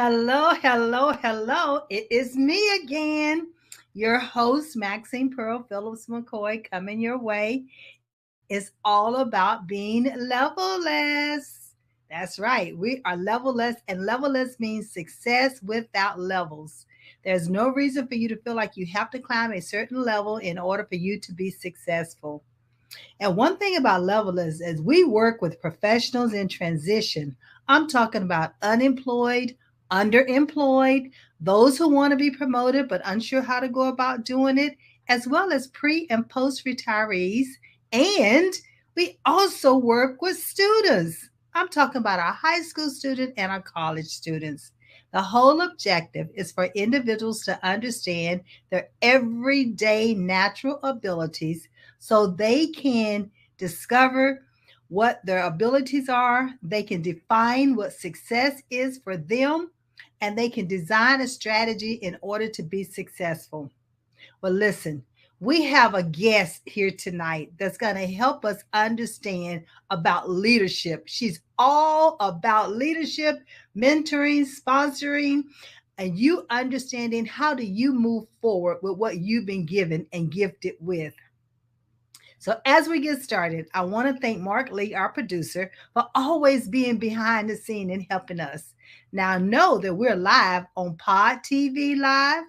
Hello, hello, hello. It is me again, your host, Maxine Pearl Phillips McCoy, coming your way. It's all about being levelless. That's right. We are levelless, and levelless means success without levels. There's no reason for you to feel like you have to climb a certain level in order for you to be successful. And one thing about Levelers is we work with professionals in transition. I'm talking about unemployed, underemployed, those who want to be promoted but unsure how to go about doing it, as well as pre and post retirees. And we also work with students. I'm talking about our high school student and our college students. The whole objective is for individuals to understand their everyday natural abilities so they can discover what their abilities are, they can define what success is for them, and they can design a strategy in order to be successful. Well, listen, we have a guest here tonight that's going to help us understand about leadership. She's all about leadership, mentoring, sponsoring, and you understanding how do you move forward with what you've been given and gifted with. So, as we get started, I want to thank Mark Lee, our producer, for always being behind the scene and helping us. Now, know that we're live on Pod TV Live,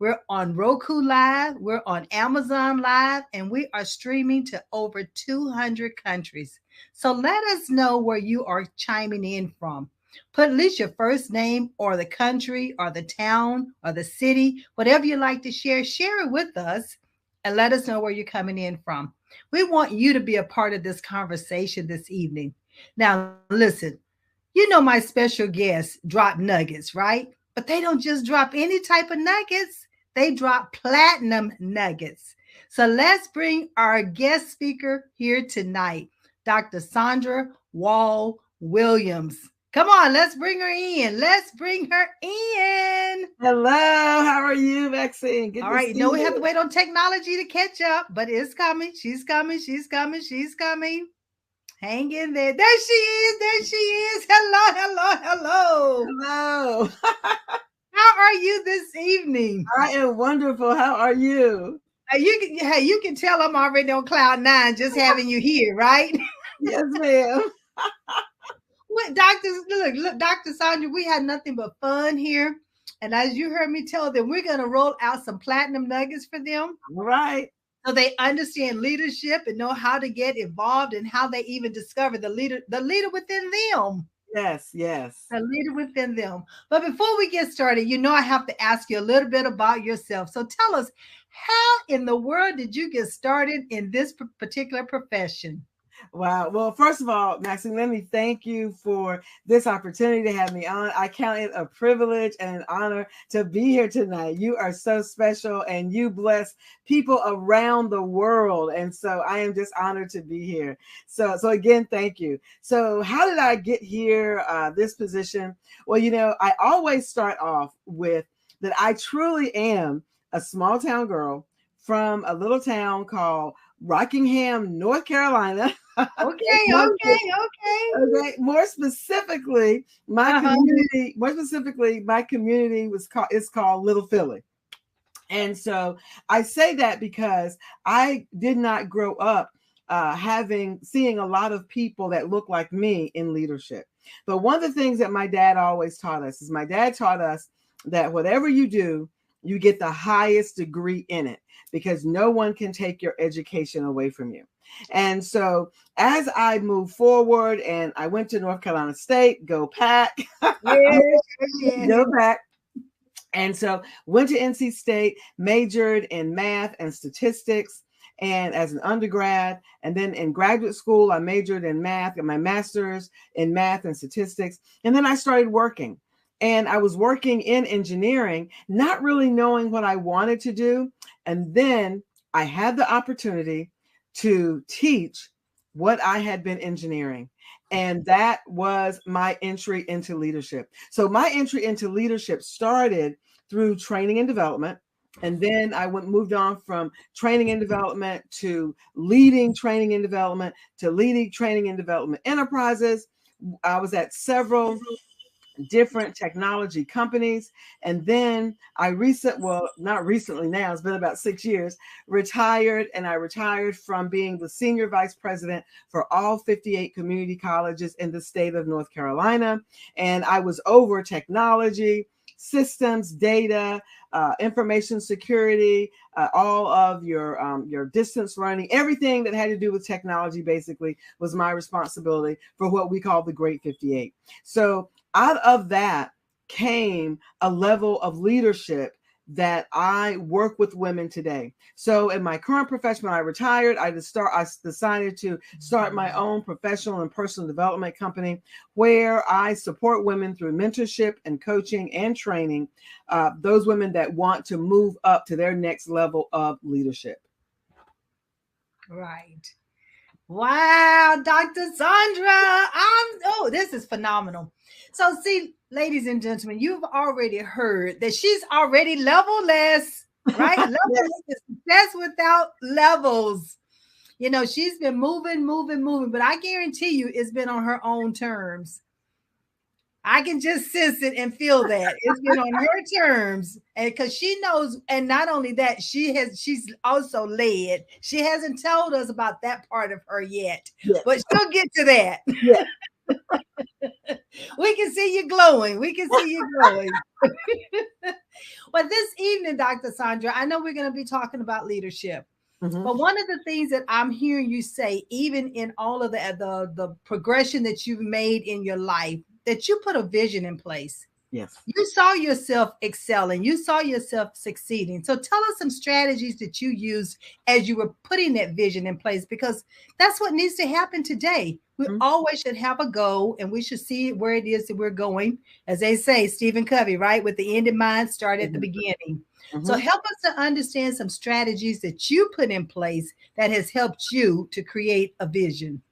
we're on Roku Live, we're on Amazon Live, and we are streaming to over 200 countries. So, let us know where you are chiming in from. Put at least your first name or the country or the town or the city, whatever you like to share it with us and let us know where you're coming in from. We want you to be a part of this conversation this evening. Now, listen, you know my special guests drop nuggets, right? But they don't just drop any type of nuggets, they drop platinum nuggets. So let's bring our guest speaker here tonight, Dr. Sandra Wall Williams. Come on, let's bring her in. Let's bring her in. Hello, how are you, Maxine? All right, no, we have to wait on technology to catch up, but it's coming. She's coming. She's coming. She's coming. Hang in there. There she is. There she is. Hello, hello, hello. Hello. How are you this evening? I am wonderful. How are you? You can tell I'm already on cloud nine just having you here, right? Yes, ma'am. What, Doctor? Look, Dr. Sandra, we had nothing but fun here. And as you heard me tell them, we're going to roll out some platinum nuggets for them. All right. So they understand leadership and know how to get involved and how they even discover the leader within them. Yes, yes. The leader within them. But before we get started, I have to ask you a little bit about yourself. So tell us, how in the world did you get started in this particular profession? Wow. Well, first of all, Maxine, let me thank you for this opportunity to have me on. I count it a privilege and an honor to be here tonight. You are so special and you bless people around the world. And so I am just honored to be here. So again, thank you. So how did I get here, this position? Well, I always start off with that I truly am a small town girl from a little town called Rockingham, North Carolina. Okay. More specifically, my community is called Little Philly. And so I say that because I did not grow up seeing a lot of people that look like me in leadership. But one of the things that my dad always taught us that whatever you do, you get the highest degree in it because no one can take your education away from you. And so as I moved forward and I went to North Carolina State, go Pack, go Pack. And so went to NC State, majored in math and statistics. And as an undergrad, and then in graduate school, I majored in math and my master's in math and statistics. And then I started working. And I was working in engineering, not really knowing what I wanted to do. And then I had the opportunity to teach what I had been engineering. And that was my entry into leadership. So my entry into leadership started through training and development. And then I moved on from training and development to leading training and development to leading training and development enterprises. I was at several different technology companies. And then not recently now, it's been about 6 years, retired. And I retired from being the senior vice president for all 58 community colleges in the state of North Carolina. And I was over technology, systems, data, information security, all of your distance learning, everything that had to do with technology basically was my responsibility for what we call the Great 58. So out of that came a level of leadership that I work with women today. So in my current profession, when I retired, I decided to start my own professional and personal development company where I support women through mentorship and coaching and training, those women that want to move up to their next level of leadership. Right. Wow, Dr. Sandra. This is phenomenal. So see, ladies and gentlemen, you've already heard that she's already levelless, right? Levelless is success without levels. You know, she's been moving, but I guarantee you it's been on her own terms. I can just sense it and feel that it's been on her terms, and because she knows, and not only that, she's also led. She hasn't told us about that part of her yet, but she'll get to that. Yeah. We can see you glowing. Well, this evening, Dr. Sandra, I know we're going to be talking about leadership. Mm-hmm. But one of the things that I'm hearing you say, even in all of the progression that you've made in your life, that you put a vision in place. Yes. You saw yourself excelling. You saw yourself succeeding. So tell us some strategies that you used as you were putting that vision in place, because that's what needs to happen today. We always should have a goal, and we should see where it is that we're going. As they say, Stephen Covey, right? With the end in mind, start at the beginning. So help us to understand some strategies that you put in place that has helped you to create a vision.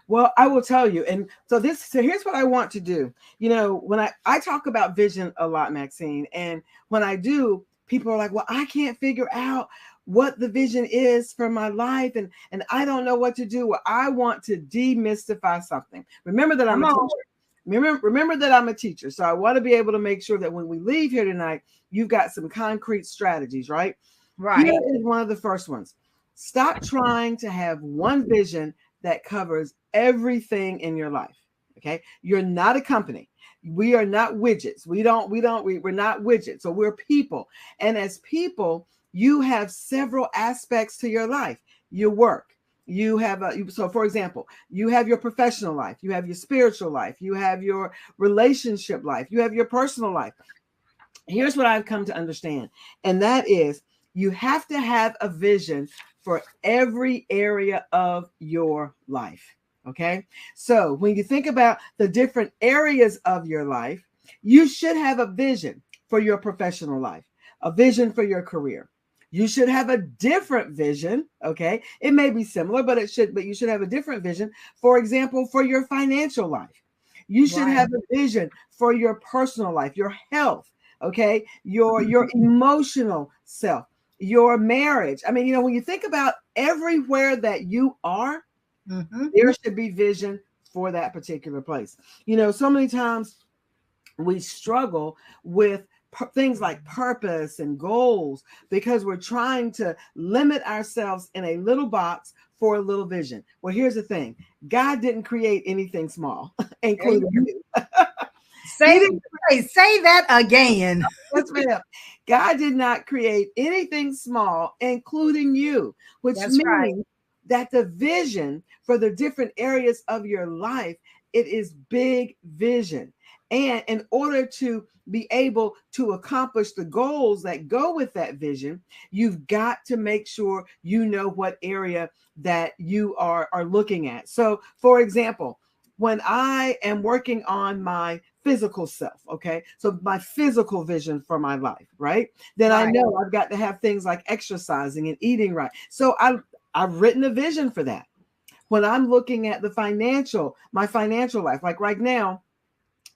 Well, I will tell you. And so here's what I want to do. You know, when I talk about vision a lot, Maxine, and when I do, people are like, well, I can't figure out what the vision is for my life. And I don't know what to do. Well, I want to demystify something. Remember that I'm a teacher. Remember that I'm a teacher. So I want to be able to make sure that when we leave here tonight, you've got some concrete strategies, right? Right. Here is one of the first ones. Stop trying to have one vision that covers everything in your life. Okay. You're not a company. We are not widgets. We're not widgets. So we're people. And as people, you have several aspects to your life. Your work. You have so for example, you have your professional life, you have your spiritual life, you have your relationship life, you have your personal life. Here's what I've come to understand. And that is, you have to have a vision for every area of your life. Okay. So when you think about the different areas of your life, you should have a vision for your professional life, a vision for your career. You should have a different vision. Okay. It may be similar, but you should have a different vision. For example, for your financial life, you should have a vision for your personal life, your health. Okay. Your emotional self, your marriage. I mean, you know, when you think about everywhere that you are, there should be vision for that particular place. You know, so many times we struggle with things like purpose and goals because we're trying to limit ourselves in a little box for a little vision. Well, here's the thing. God didn't create anything small, including you. Say that again. Yes, ma'am. God did not create anything small, including you, which means that the vision for the different areas of your life, it is big vision. And in order to be able to accomplish the goals that go with that vision, you've got to make sure you know what area that you are looking at. So, for example, when I am working on my physical self, okay, so my physical vision for my life, right? Then I know I've got to have things like exercising and eating right. So I've written a vision for that. When I'm looking at my financial life, like right now,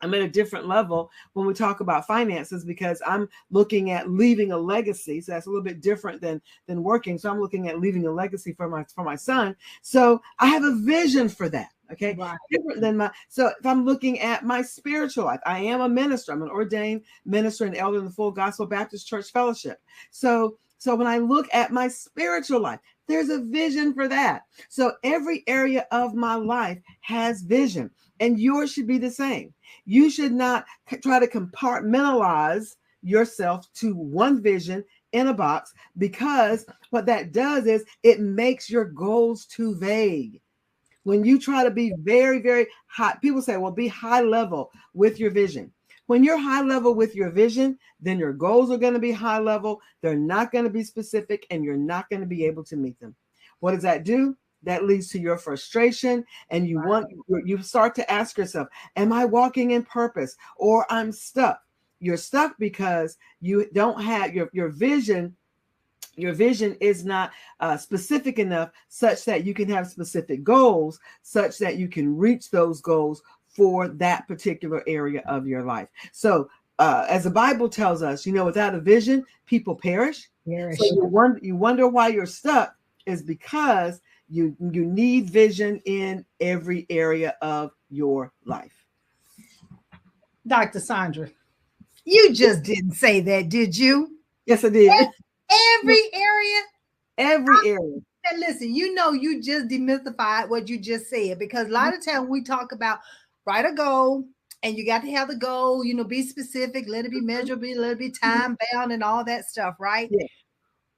I'm at a different level when we talk about finances, because I'm looking at leaving a legacy. So that's a little bit different than working. So I'm looking at leaving a legacy for my son. So I have a vision for that. Okay. Right. Different than so if I'm looking at my spiritual life, I am a minister. I'm an ordained minister and elder in the Full Gospel Baptist Church Fellowship. So when I look at my spiritual life, there's a vision for that. So every area of my life has vision, and yours should be the same. You should not try to compartmentalize yourself to one vision in a box, because what that does is it makes your goals too vague. When you try to be very, very high, people say, well, be high level with your vision. When you're high level with your vision, then your goals are going to be high level. They're not going to be specific, and you're not going to be able to meet them. What does that do? That leads to your frustration, and you start to ask yourself, am I walking in purpose, or I'm stuck? You're stuck because you don't have your vision. Your vision is not specific enough such that you can have specific goals, such that you can reach those goals for that particular area of your life. So as the Bible tells us, without a vision, people perish. So you wonder why you're stuck, is because you need vision in every area of your life. Dr. Sandra, you just didn't say that, did you? Yes, I did. Every area? Every area. And listen, you just demystified what you just said, because a lot of times we talk about write a goal, and you got to have the goal, be specific, let it be measurable, let it be time bound and all that stuff, right? Yeah.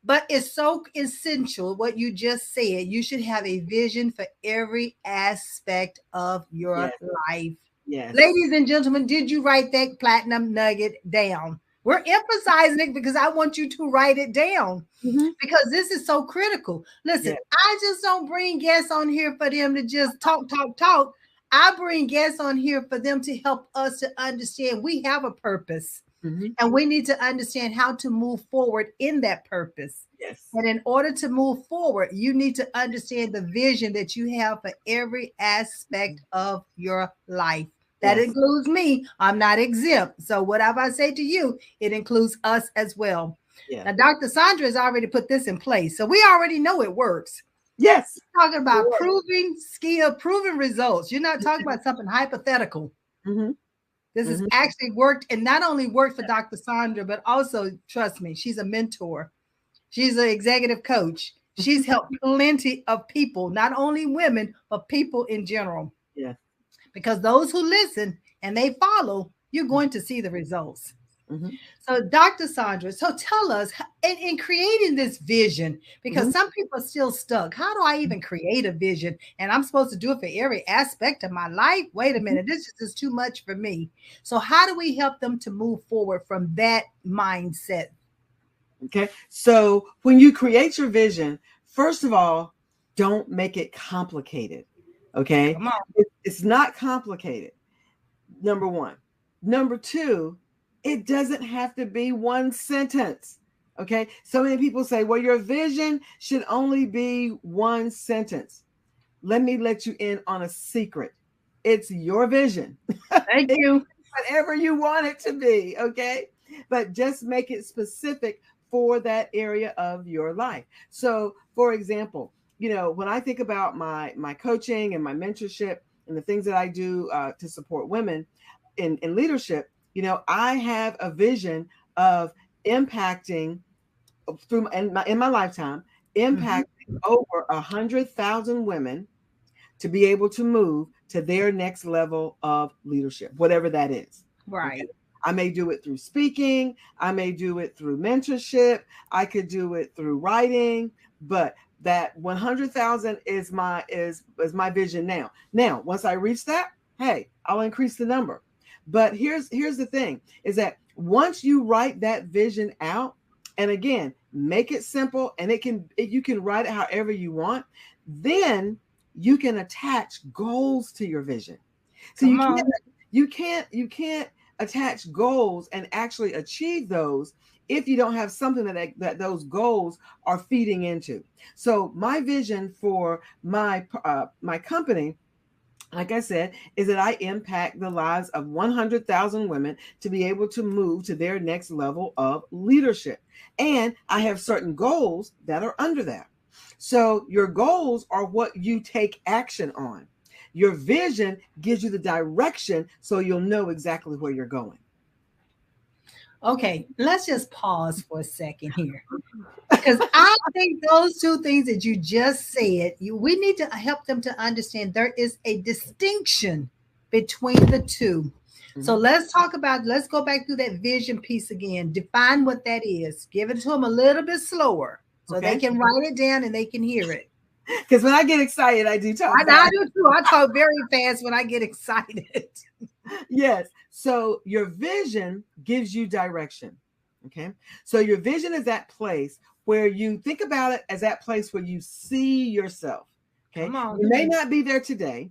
But it's so essential what you just said. You should have a vision for every aspect of your life. Yes. Ladies and gentlemen, did you write that platinum nugget down? We're emphasizing it because I want you to write it down, because this is so critical. Listen, I just don't bring guests on here for them to just talk. I bring guests on here for them to help us to understand we have a purpose, and we need to understand how to move forward in that purpose. Yes. And in order to move forward, you need to understand the vision that you have for every aspect of your life. That includes me. I'm not exempt. So whatever I say to you, it includes us as well. Yeah. Now, Dr. Sandra has already put this in place, so we already know it works. Yes. You're talking about proving skill, proving results. You're not talking about something hypothetical. This has actually worked, and not only worked for Dr. Sandra, but also, trust me, she's a mentor. She's an executive coach. She's helped plenty of people, not only women, but people in general. Yeah. Because those who listen and they follow, you're going to see the results. So Dr. Sandra, so tell us, in creating this vision, because some people are still stuck. How do I even create a vision? And I'm supposed to do it for every aspect of my life. Wait a minute, this is too much for me. So how do we help them to move forward from that mindset? Okay. So when you create your vision, first of all, don't make it complicated. Okay. Come on. It's not complicated. Number one. Number two, it doesn't have to be one sentence. Okay. So many people say, well, your vision should only be one sentence. Let me let you in on a secret. It's your vision. Thank you. Whatever you want it to be. Okay. But just make it specific for that area of your life. So, for example, when I think about my coaching and my mentorship and the things that I do to support women in leadership, I have a vision of impacting through in my lifetime, impacting over 100,000 women to be able to move to their next level of leadership, whatever that is. Right. Okay? I may do it through speaking. I may do it through mentorship. I could do it through writing, but that 100,000 is my vision now. Now, once I reach that, hey, I'll increase the number. But here's the thing, is that once you write that vision out, and again, make it simple, and you can write it however you want, then you can attach goals to your vision. So you can't attach goals and actually achieve those if you don't have something that those goals are feeding into. So my vision for my company like I said, is that I impact the lives of 100,000 women to be able to move to their next level of leadership. And I have certain goals that are under that. So your goals are what you take action on. Your vision gives you the direction so you'll know exactly where you're going. Okay, let's just pause for a second here. Because I think those two things that you just said, we need to help them to understand there is a distinction between the two. So Mhm. let's go back through that vision piece again. Define what that is. Give it to them a little bit slower so they Okay. can write it down and they can hear it. Because when I get excited, I do talk I fast. do too. I talk very fast when I get excited. Yes. So your vision gives you direction. Okay. So your vision is that place where you think about it as that place where you see yourself. Okay. Come on. You may not be there today.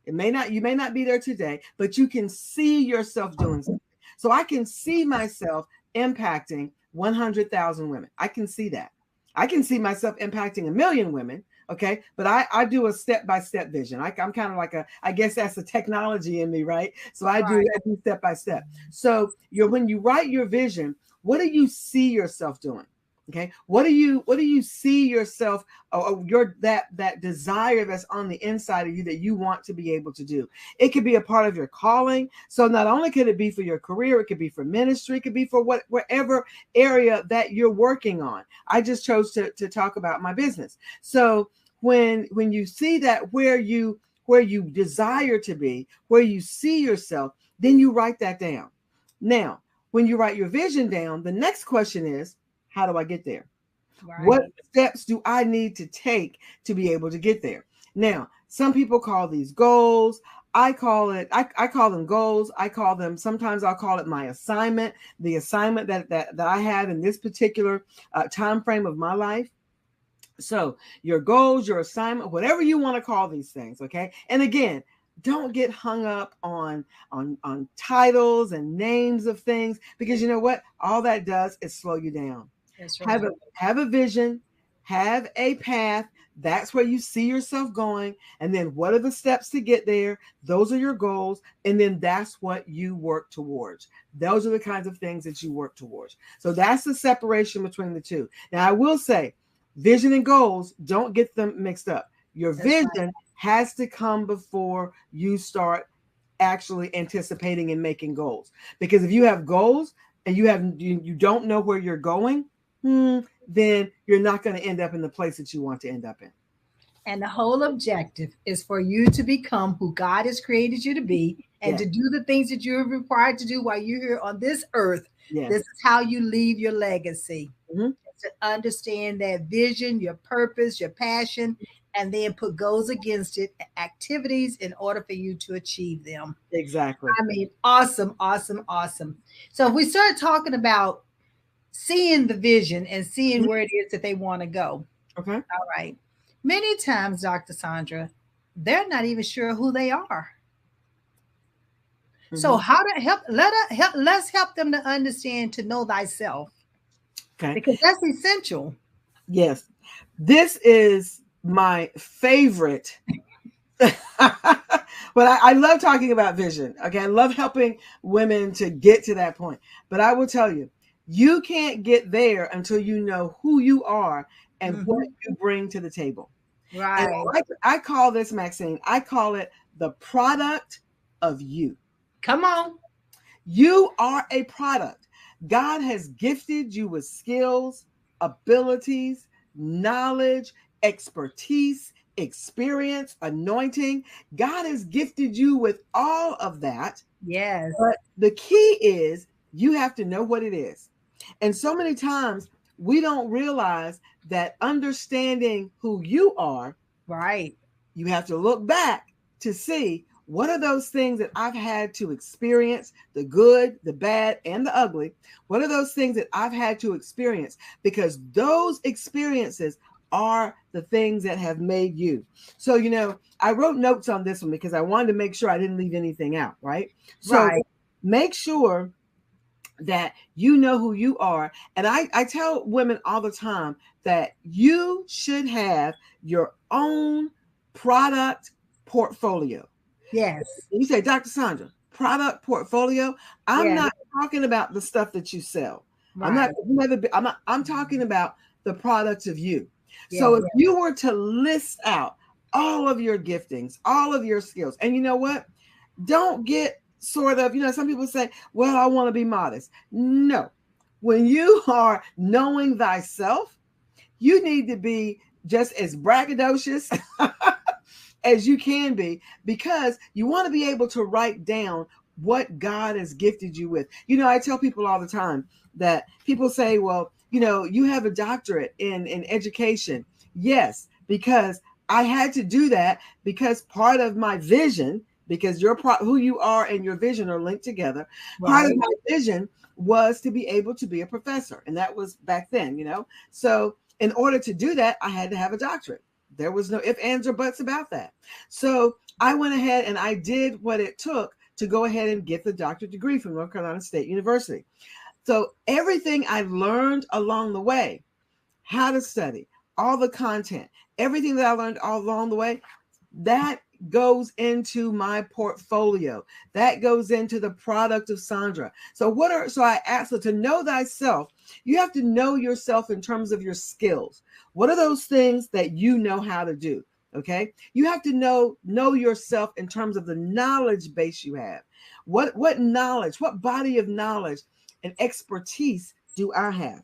You may not be there today, but you can see yourself doing something. So I can see myself impacting 100,000 women. I can see that. I can see myself impacting 1,000,000 women. Okay. But I do a step-by-step vision. I'm kind of like I guess that's the technology in me, right? So I do step by step. So when you write your vision, what do you see yourself doing? Okay. What do you see yourself or your that desire that's on the inside of you that you want to be able to do? It could be a part of your calling. So not only could it be for your career, it could be for ministry, it could be for whatever area that you're working on. I just chose to talk about my business. So when you see that where you desire to be, where you see yourself, then you write that down. Now, when you write your vision down, the next question is, how do I get there? What Right. steps do I need to take to be able to get there? Now, some people call these goals. I call them goals. Sometimes I'll call it my assignment, the assignment that I have in this particular time frame of my life. So your goals, your assignment, whatever you want to call these things, okay? And again, don't get hung up on titles and names of things, because you know what? All that does is slow you down. That's Have right. a vision, have a path. That's where you see yourself going. And then what are the steps to get there? Those are your goals. And then that's what you work towards. Those are the kinds of things that you work towards. So that's the separation between the two. Now, I will say, vision and goals, don't get them mixed up. Your That's right. vision has to come before you start actually anticipating and making goals. Because if you have goals and you don't know where you're going, then you're not going to end up in the place that you want to end up in. And the whole objective is for you to become who God has created you to be and Yes, to do the things that you're required to do while you're here on this earth. This yes. is how you leave your legacy. Mhm. To understand that vision, your purpose, your passion, and then put goals against it, activities in order for you to achieve them. Exactly. I mean, awesome, awesome, awesome. So if we start talking about seeing the vision and seeing Mhm. where it is that they want to go, Okay. all right. Many times, Dr. Sandra, they're not even sure who they are. So Mhm. how to let's help them to understand to know thyself Okay. because that's essential. Yes. This is my favorite. But I love talking about vision. Okay. I love helping women to get to that point. But I will tell you, you can't get there until you know who you are and what Mhm. you bring to the table. And Right. I call this, Maxine, I call it the product of you. Come on. You are a product. God has gifted you with skills, abilities, knowledge, expertise, experience, anointing. God has gifted you with all of that. Yes. But the key is you have to know what it is. And so many times we don't realize that understanding who you are, Right. you have to look back to see what are those things that I've had to experience, the good, the bad, and the ugly. What are those things that I've had to experience? Because those experiences are the things that have made you. So, I wrote notes on this one because I wanted to make sure I didn't leave anything out, right? So Right. make sure that you know who you are. And I tell women all the time that you should have your own product portfolio. Yes. You say, Dr. Sandra, product portfolio. I'm Yeah. not talking about the stuff that you sell. I'm not, Right. I'm talking about the products of you. So Yeah. if you were to list out all of your giftings, all of your skills, and you know what? Don't get sort of, some people say, well, I want to be modest. No. When you are knowing thyself, you need to be just as braggadocious as you can be, because you want to be able to write down what God has gifted you with. I tell people all the time that people say, well, you have a doctorate in education. Yes, because I had to do that because part of my vision, because who you are and your vision are linked together. Part of Right. my vision was to be able to be a professor. And that was back then. So in order to do that, I had to have a doctorate. There was no ifs, ands, or buts about that. So I went ahead and I did what it took to go ahead and get the doctorate degree from North Carolina State University. So everything I learned along the way, how to study, all the content, everything that I learned all along the way, that goes into my portfolio. That goes into the product of Sandra. So I asked her to know thyself. You have to know yourself in terms of your skills. What are those things that you know how to do? Okay. You have to know yourself in terms of the knowledge base you have. What knowledge, what body of knowledge and expertise do I have?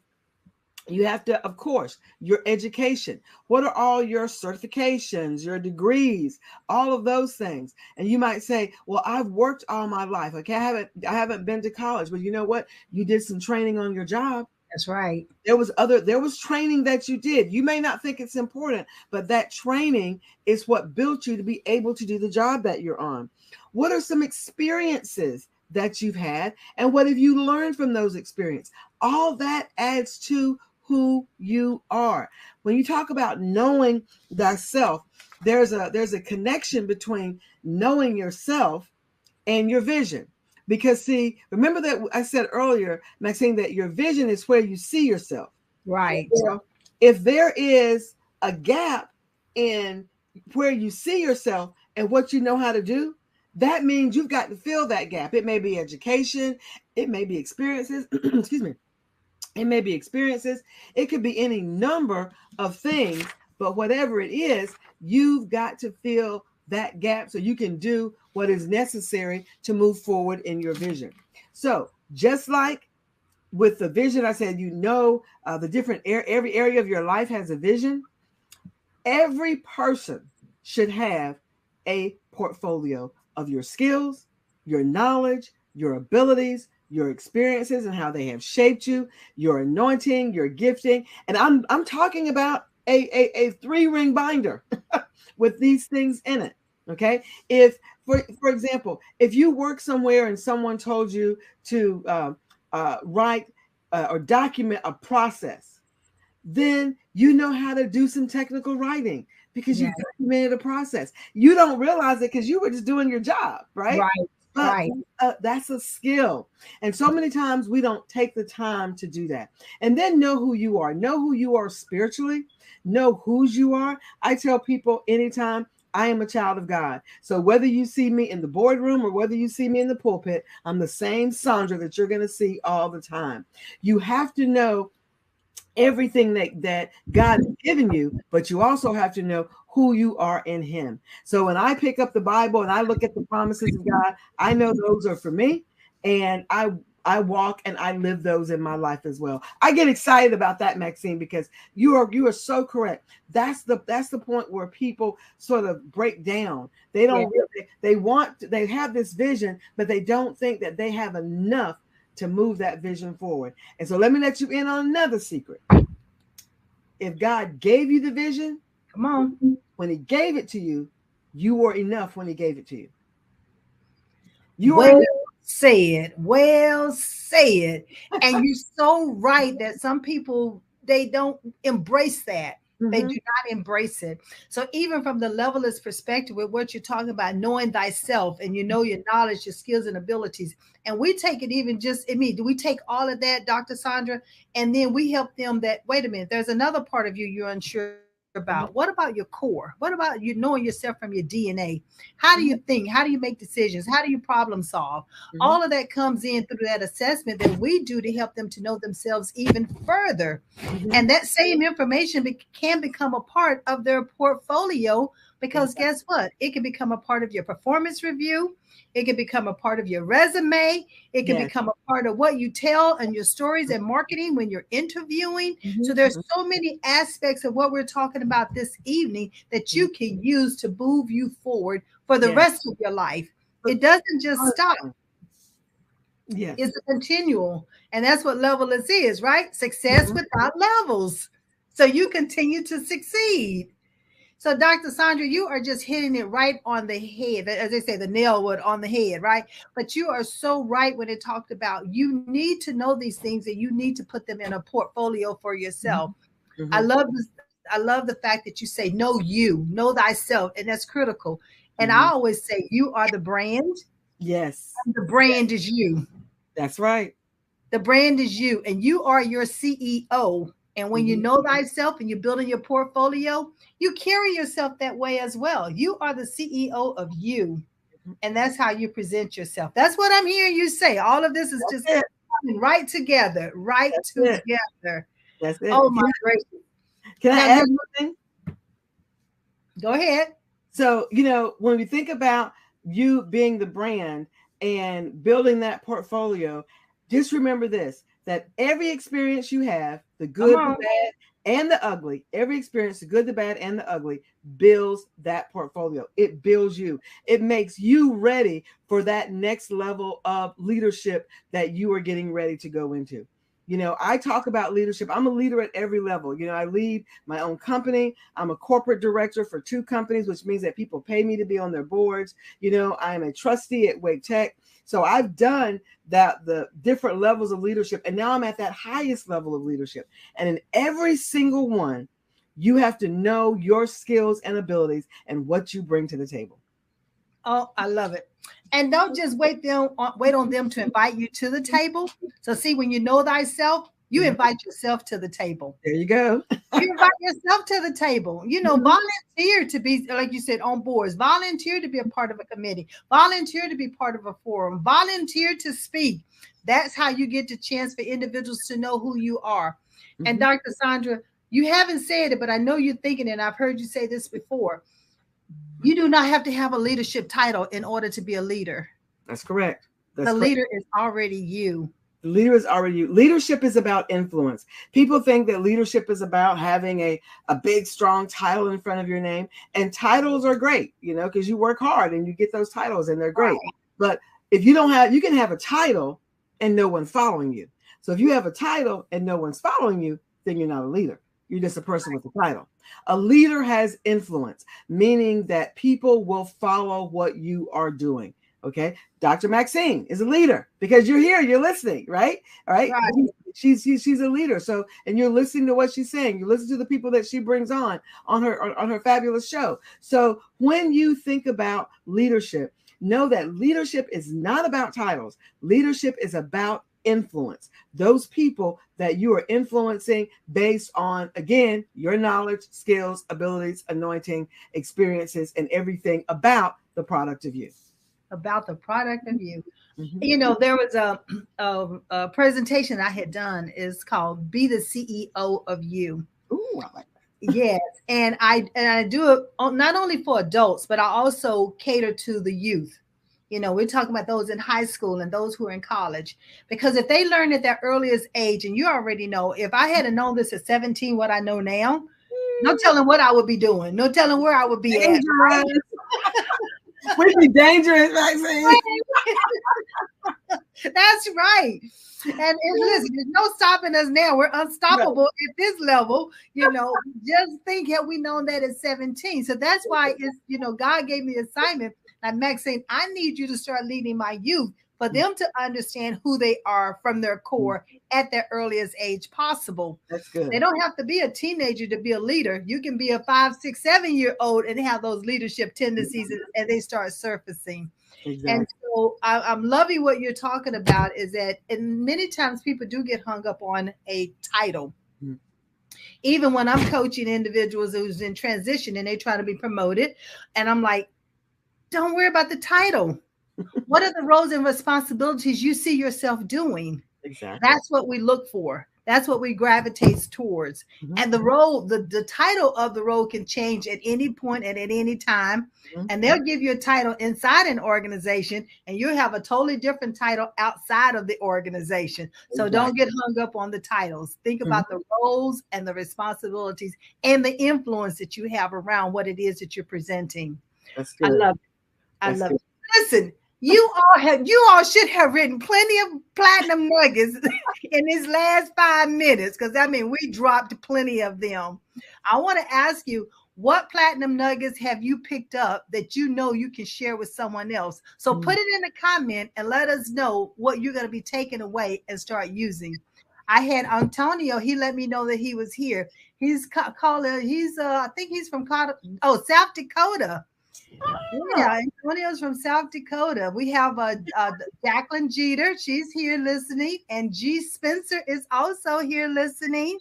You have to, of course, your education. What are all your certifications, your degrees, all of those things? And you might say, well, I've worked all my life. Okay, I haven't been to college. But you know what? You did some training on your job. That's right. There was training that you did. You may not think it's important, but that training is what built you to be able to do the job that you're on. What are some experiences that you've had, and what have you learned from those experiences? All that adds to who you are. When you talk about knowing thyself, there's a connection between knowing yourself and your vision. Because see, remember that I said earlier, Maxine, that your vision is where you see yourself. Right. Well, if there is a gap in where you see yourself and what you know how to do, that means you've got to fill that gap. It may be education, it may be experiences, excuse me. It may be experiences. It could be any number of things, but whatever it is, you've got to fill that gap so you can do what is necessary to move forward in your vision. So just like with the vision, I said, the different every area of your life has a vision. Every person should have a portfolio of your skills, your knowledge, your abilities, your experiences and how they have shaped you, your anointing, your gifting. And I'm talking about a 3-ring binder with these things in it. Okay. If, for example, if you work somewhere and someone told you to write or document a process, then you know how to do some technical writing because Yeah. you've documented a process. You don't realize it because you were just doing your job, right? Right. But Right. that's a skill. And so many times we don't take the time to do that. And then know who you are. Know who you are spiritually. Know whose you are. I tell people anytime, I am a child of God. So whether you see me in the boardroom or whether you see me in the pulpit, I'm the same Sandra that you're going to see all the time. You have to know everything that God has given you, but you also have to know who you are in him. So when I pick up the Bible and I look at the promises of God, I know those are for me, and I walk and I live those in my life as well. I get excited about that, Maxine, because you are so correct. That's the point where people sort of break down. They don't they have this vision, but they don't think that they have enough to move that vision forward. And so let me let you in on another secret. If God gave you the vision, Come on. when he gave it to you, you were enough when he gave it to you. You were Well enough. said. Well said. And you're so right that some people, they don't embrace that. They do Mhm. not embrace it. So even from the levelist perspective with what you're talking about, knowing thyself and your knowledge, your skills and abilities. And we take it even just, do we take all of that, Dr. Sandra? And then we help them that, wait a minute, there's another part of you you're unsure of. about? What about your core? What about you knowing yourself from your DNA? How do you think? How do you make decisions? How do you problem solve? Mhm. All of that comes in through that assessment that we do to help them to know themselves even further. Mhm. And that same information can become a part of their portfolio because Exactly. guess what? It can become a part of your performance review. It can become a part of your resume. It can Yes. become a part of what you tell and your stories and marketing when you're interviewing. So Mhm. there's so many aspects of what we're talking about this evening that Mhm. you can use to move you forward for the Yes. rest of your life. But It doesn't just stop. yes. It's a continual. And that's what level is, right? Success Mhm. without levels. So you continue to succeed. So, Dr. Sandra, you are just hitting it right on the head. As they say, the nail would on the head, right? But you are so right when it talked about you need to know these things and you need to put them in a portfolio for yourself. Mhm. Mhm. I love the fact that you say know thyself, and that's critical. And I Mhm. always say you are the brand, Yes. and the Yes. brand is you. That's right. The brand is you, and you are your CEO. And when you Mhm. know thyself and you're building your portfolio, you carry yourself that way as well. You are the CEO of you, Mhm. and that's how you present yourself. That's what I'm hearing you say. All of this is That's just it. coming right together, right That's it. together. That's it. Oh my gracious. Can I Now, add this, something? go ahead. So, when we think about you being the brand and building that portfolio, just remember this, that every experience you have, the Come good, the on. bad, and the ugly, every experience, the good, the bad, and the ugly, builds that portfolio. It builds you. It makes you ready for that next level of leadership that you are getting ready to go into. I talk about leadership. I'm a leader at every level. I lead my own company. I'm a corporate director for 2 companies, which means that people pay me to be on their boards. I'm a trustee at Wake Tech. So I've done the different levels of leadership, and now I'm at that highest level of leadership. And in every single one, you have to know your skills and abilities and what you bring to the table. Oh, I love it. And don't just wait on them to invite you to the table. So see, when you know thyself, you Mhm. invite yourself to the table. There you go. You invite yourself to the table. Volunteer to be, like you said, on boards. Volunteer to be a part of a committee. Volunteer to be part of a forum. Volunteer to speak. That's how you get the chance for individuals to know who you are. And Mhm. Dr. Sandra, you haven't said it, but I know you're thinking it, and I've heard you say this before. You do not have to have a leadership title in order to be a leader. That's correct. The That's correct. leader is already you. The leader is already you. Leadership is about influence. People think that leadership is about having a big, strong title in front of your name. And titles are great, because you work hard and you get those titles and they're great. Right. But if you can have a title and no one following you. So if you have a title and no one's following you, then you're not a leader. You're just a person with a title. A leader has influence, meaning that people will follow what you are doing. Okay. Dr. Maxine is a leader because you're here, you're listening, right? All right. Right. She's a leader. So, and you're listening to what she's saying. You listen to the people that she brings on her fabulous show. So when you think about leadership, know that leadership is not about titles. Leadership is about influence. Those people that you are influencing based on, again, your knowledge, skills, abilities, anointing, experiences, and everything about the product of you. About the product of you. Mhm. There was a presentation I had done. Is called "Be the CEO of You." Ooh, I like Yes, and I do it not only for adults, but I also cater to the youth. We're talking about those in high school and those who are in college, because if they learn at their earliest age, and you already know, if I had known this at 17, what I know now, no telling what I would be doing, no telling where I would be at. dangerous. We'd be dangerous, Maxine. That's right. And listen, there's no stopping us now. We're No. unstoppable at this level. Just think had we known that at 17. So that's why God gave me the assignment. Like Maxine, I need you to start leading my youth for them to understand who they are from their core at their earliest age possible. That's They good. don't have to be a teenager to be a leader. You can be a 5, 6, 7-year old and have those leadership tendencies and they start surfacing. And Exactly. so I'm loving what you're talking about is that, and many times people do get hung up on a title. Mhm. Even when I'm coaching individuals who's in transition and they try to be promoted, and I'm like, don't worry about the title. What are the roles and responsibilities you see yourself doing? Exactly. That's what we look for. That's what we gravitate towards. Mm-hmm. And the role, the title of the role can change at any point and at any time. Mm-hmm. And they'll give you a title inside an organization, and you'll have a totally different title outside of the organization. So Exactly. don't get hung up on the titles. Think Mm-hmm. about the roles and the responsibilities and the influence that you have around what it is that you're presenting. That's I good. love it. I That's love good. it. Listen, you all should have written plenty of platinum nuggets in this last 5 minutes, because I mean we dropped plenty of them. I want to ask you, what platinum nuggets have you picked up that you know you can share with someone else? So Mm-hmm. put it in the comment and let us know what you're going to be taking away and start using. I had Antonio, he let me know that he was here. He's calling, I think he's from South Dakota. Yeah, Antonio's from South Dakota. We have Jacqueline Jeter. She's here listening. And G. Spencer is also here listening.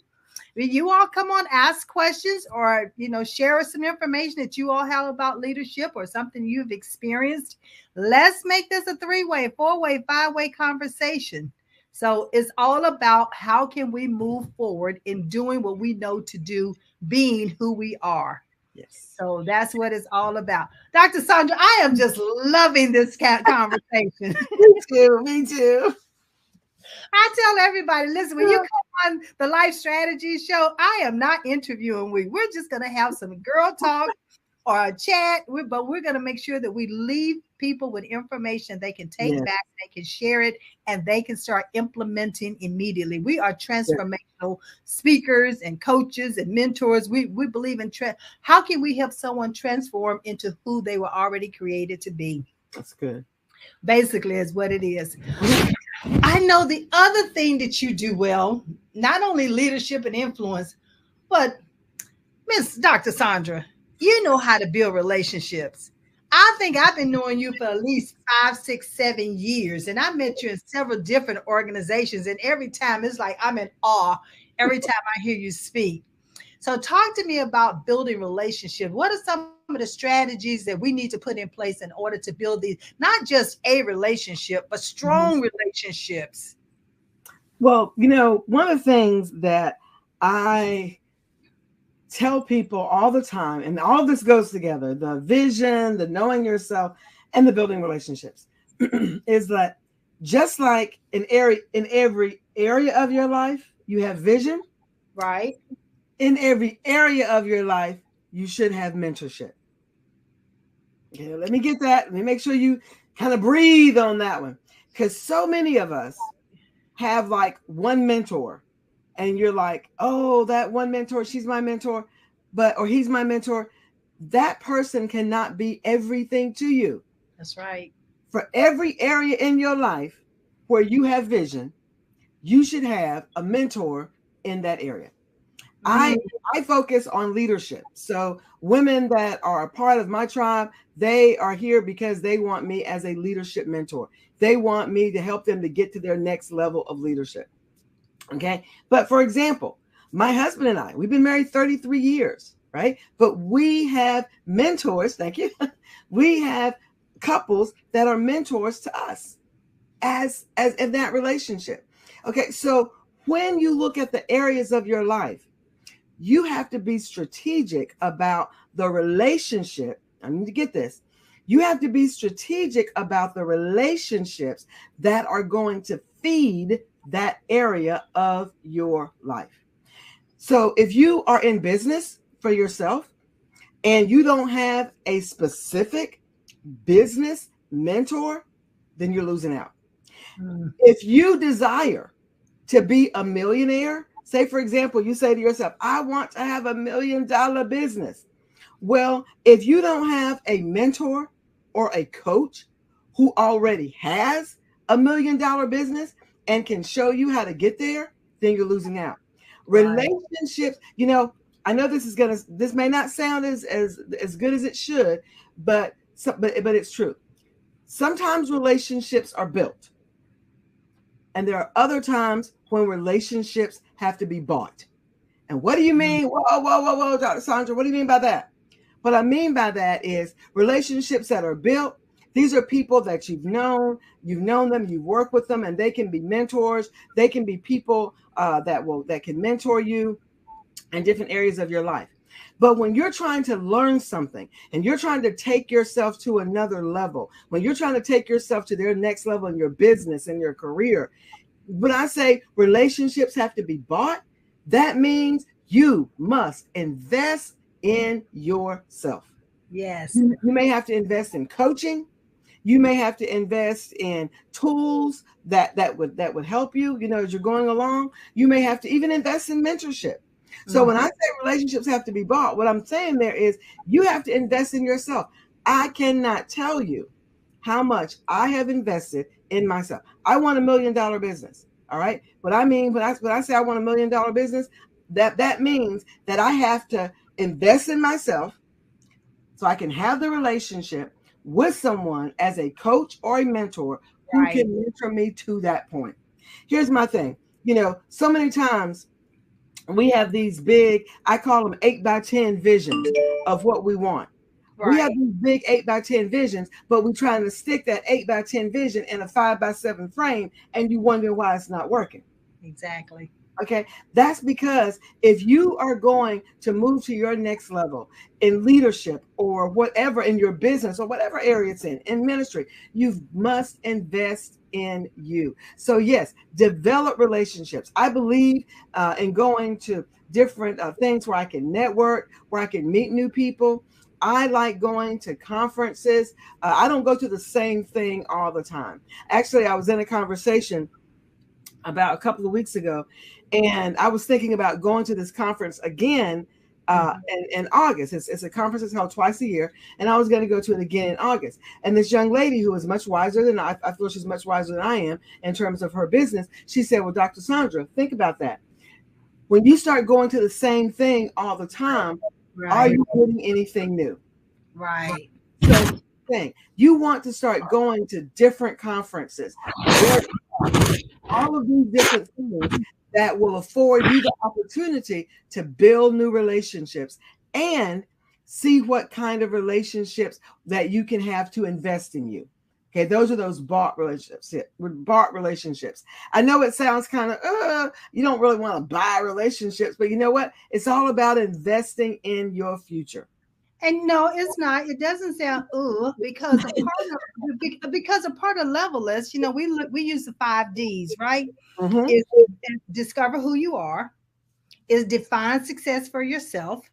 You all come on, ask questions, or share some information that you all have about leadership or something you've experienced. Let's make this a 3-way, 4-way, 5-way conversation. So it's all about how can we move forward in doing what we know to do, being who we are. Yes. So that's what it's all about. Dr. Sandra, I am just loving this conversation. Me too. Me too. I tell everybody, listen, when you come on the Life Strategy Show, I am not interviewing we. We're just going to have some girl talk or a chat, but we're going to make sure that we leave people with information they can take Yes. back, they can share it, and they can start implementing immediately. We are transformational speakers and coaches and mentors. We believe in how can we help someone transform into who they were already created to be? That's good. Basically, is what it is. I know the other thing that you do well, not only leadership and influence, but Miss Dr. Sandra, you know how to build relationships. I think I've been knowing you for at least 5, 6, 7 years, and I met you in several different organizations. And every time it's like I'm in awe every time I hear you speak. So, talk to me about building relationships. What are some of the strategies that we need to put in place in order to build these, not just a relationship, but strong relationships? Well, one of the things that I tell people all the time, and all of this goes together, the vision, the knowing yourself, and the building relationships, is that just like in every area of your life, you have vision. Right. In every area of your life, you should have mentorship. Okay, let me get that. Let me make sure you kind of breathe on that one. Because so many of us have like one mentor, and you're like, oh, that one mentor, she's my mentor, or he's my mentor. That person cannot be everything to you. That's right. For every area in your life where you have vision, you should have a mentor in that area. I focus on leadership. So women that are a part of my tribe, they are here because they want me as a leadership mentor. They want me to help them to get to their next level of leadership. Okay. But for example, my husband and I, we've been married 33 years, right? But we have mentors. Thank you. We have couples that are mentors to us as in that relationship. Okay. So when you look at the areas of your life, you have to be strategic about the relationship. I need to get this. You have to be strategic about the relationships that are going to feed that area of your life. So if you are in business for yourself and you don't have a specific business mentor, then you're losing out. If you desire to be a millionaire, say, for example, you say to yourself, I want to have $1 million business. Well, if you don't have a mentor or a coach who already has $1 million business and can show you how to get there, then you're losing out. Right. Relationships, I know this may not sound as good as it should, but it's true. Sometimes relationships are built. And there are other times when relationships have to be bought. And what do you mean? Whoa, Dr. Sandra, what do you mean by that? What I mean by that is relationships that are built. These are people that you've known them, you've worked with them, and they can be mentors. They can be people that can mentor you in different areas of your life. But when you're trying to learn something and you're trying to take yourself to another level, when you're trying to take yourself to their next level in your business and your career, when I say relationships have to be bought, that means you must invest in yourself. Yes. You may have to invest in coaching. You may have to invest in tools that would help you, as you're going along. You may have to even invest in mentorship. So when I say relationships have to be bought, what I'm saying there is you have to invest in yourself. I cannot tell you how much I have invested in myself. I want $1 million business. All right. What I mean, when I say I want $1 million business, that means that I have to invest in myself so I can have the relationship with someone as a coach or a mentor who can mentor me to that point. Here's my thing. So many times we have these big, I call them 8x10 visions of what we want. Right. We have these big 8x10 visions, but we're trying to stick that 8x10 vision in a 5x7 frame, and you wonder why it's not working. Exactly. Okay, that's because if you are going to move to your next level in leadership or whatever in your business or whatever area it's in ministry, you must invest in you. So yes, develop relationships. I believe in going to different things where I can network, where I can meet new people. I like going to conferences. I don't go to the same thing all the time. Actually, I was in a conversation about a couple of weeks ago, and I was thinking about going to this conference again in August. It's a conference that's held twice a year, and I was going to go to it again in August. And this young lady who is much wiser than I feel she's much wiser than I am in terms of her business, she said, well, Dr. Sandra, think about that. When you start going to the same thing all the time, are you getting anything new? Right. So thing, you want to start going to different conferences, all of these different things that will afford you the opportunity to build new relationships and see what kind of relationships that you can have to invest in you. Okay, those are those bought relationships. I know it sounds kind of, you don't really want to buy relationships, but you know what? It's all about investing in your future. And no, it's not. It doesn't sound because a part of level is, we use the 5 Ds, right? Mm-hmm. Is discover who you are, is define success for yourself,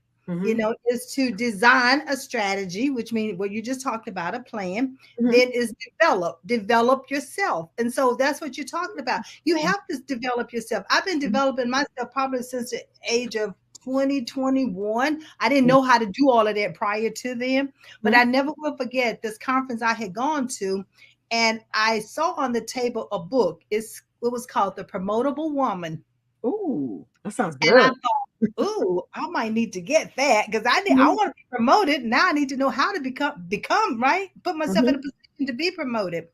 is to design a strategy, which means what you just talked about, a plan. Then is develop yourself. And so that's what you're talking about. You have to develop yourself. I've been developing myself probably since the age of 2021. I didn't know how to do all of that prior to them, but I never will forget this conference I had gone to, and I saw on the table a book. It was called The Promotable Woman. Ooh, that sounds good. And I thought, ooh, I might need to get that because I want to be promoted. Now I need to know how to become right, put myself in a position to be promoted.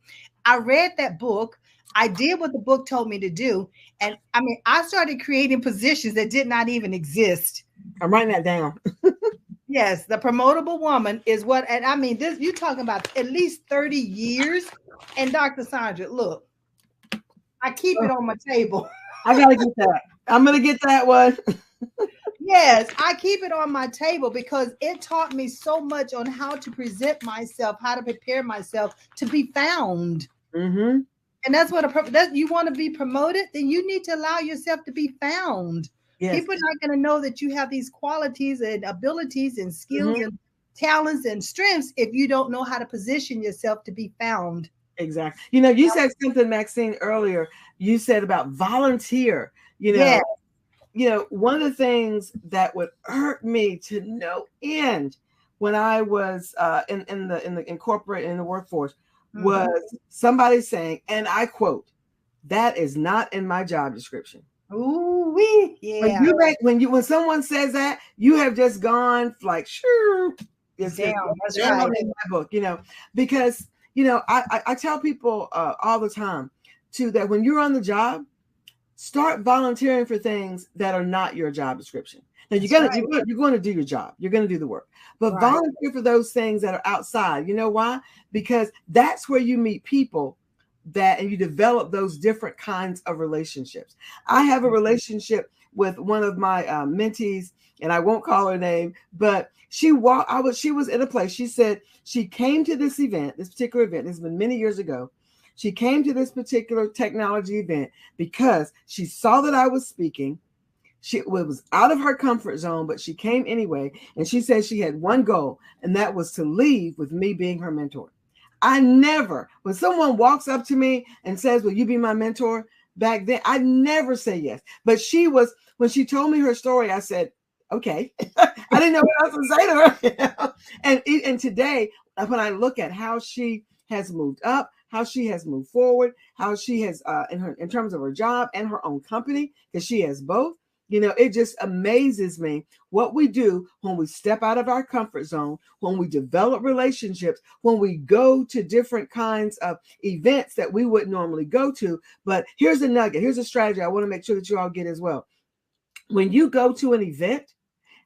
I read that book. I did what the book told me to do. And I started creating positions that did not even exist. I'm writing that down. Yes, the promotable woman is what, and this, you're talking about at least 30 years. And Dr. Sandra, look, I keep it on my table. I got to get that. I'm going to get that one. Yes, I keep it on my table because it taught me so much on how to present myself, how to prepare myself to be found. Mm-hmm. And that's what you want to be promoted, then you need to allow yourself to be found. Yes. People are not going to know that you have these qualities and abilities and skills and talents and strengths if you don't know how to position yourself to be found. Exactly. You said something, Maxine, earlier. You said about volunteer. Yes. One of the things that would hurt me to no end when I was in the workforce was somebody saying, and I quote, "That is not in my job description." Ooh, yeah. When someone says that, you have just gone like, sure, it's down. That's right. In my book, because I tell people all the time too that when you're on the job, start volunteering for things that are not your job description. Now you're going to do your job. You're going to do the work, but volunteer for those things that are outside. You know why? Because that's where you meet people and you develop those different kinds of relationships. I have a relationship with one of my mentees, and I won't call her name, but she was in a place. She said she came to this particular event. This has been many years ago. She came to this particular technology event because she saw that I was speaking. She was out of her comfort zone, but she came anyway. And she said she had one goal, and that was to leave with me being her mentor. When someone walks up to me and says, will you be my mentor? Back then, I never say yes. But when she told me her story, I said, okay. I didn't know what else to say to her. You know? And today, when I look at how she has moved up, how she has moved forward, how she has in terms of her job and her own company, because she has both. You know, it just amazes me what we do when we step out of our comfort zone, when we develop relationships, when we go to different kinds of events that we wouldn't normally go to. But here's a nugget. Here's a strategy I want to make sure that you all get as well. When you go to an event,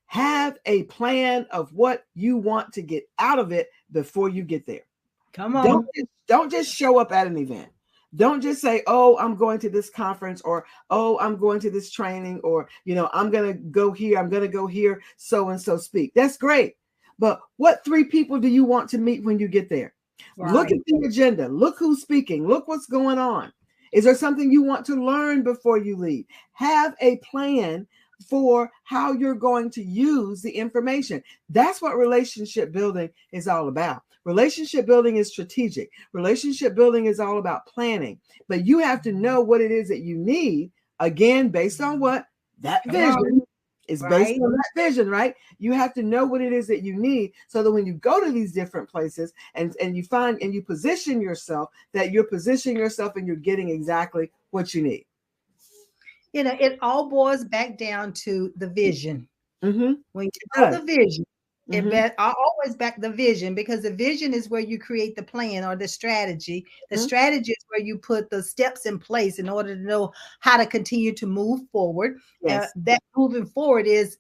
have a plan of what you want to get out of it before you get there. Come on. Don't just show up at an event. Don't just say, oh, I'm going to this conference, or, oh, I'm going to this training, or, you know, I'm going to go here. I'm going to go here. So-and-so speak. That's great. But what 3 people do you want to meet when you get there? Right. Look at the agenda. Look who's speaking. Look what's going on. Is there something you want to learn before you leave? Have a plan for how you're going to use the information. That's what relationship building is all about. Relationship building is strategic. Relationship building is all about planning, but you have to know what it is that you need, again, based on what? That vision is based on that vision, right? You have to know what it is that you need so that when you go to these different places and you find and you position yourself, that you're positioning yourself and you're getting exactly what you need. You know, it all boils back down to the vision. Mm-hmm. When you know the vision, I always back the vision, because the vision is where you create the plan or the strategy. The strategy is where you put the steps in place in order to know how to continue to move forward. Yes. That moving forward is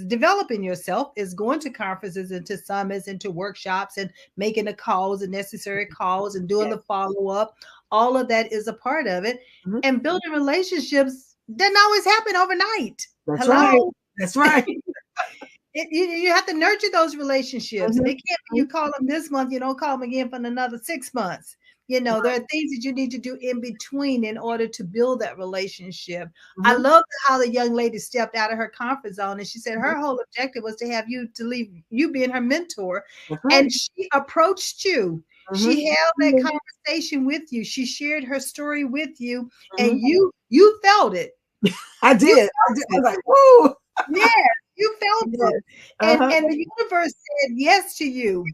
developing yourself, is going to conferences and to summits and to workshops and making the calls and necessary calls and doing the follow-up. All of that is a part of it. And building relationships doesn't always happen overnight. That's right. That's right. You have to nurture those relationships. And it can't be you call them this month, you don't call them again for another 6 months. You know, there are things that you need to do in between in order to build that relationship. I love how the young lady stepped out of her comfort zone, and she said her whole objective was to have you to leave you being her mentor. And she approached you. She held that conversation with you. She shared her story with you, and you felt it. I did. I was like, woo. Yeah. You felt it. And the universe said yes to you.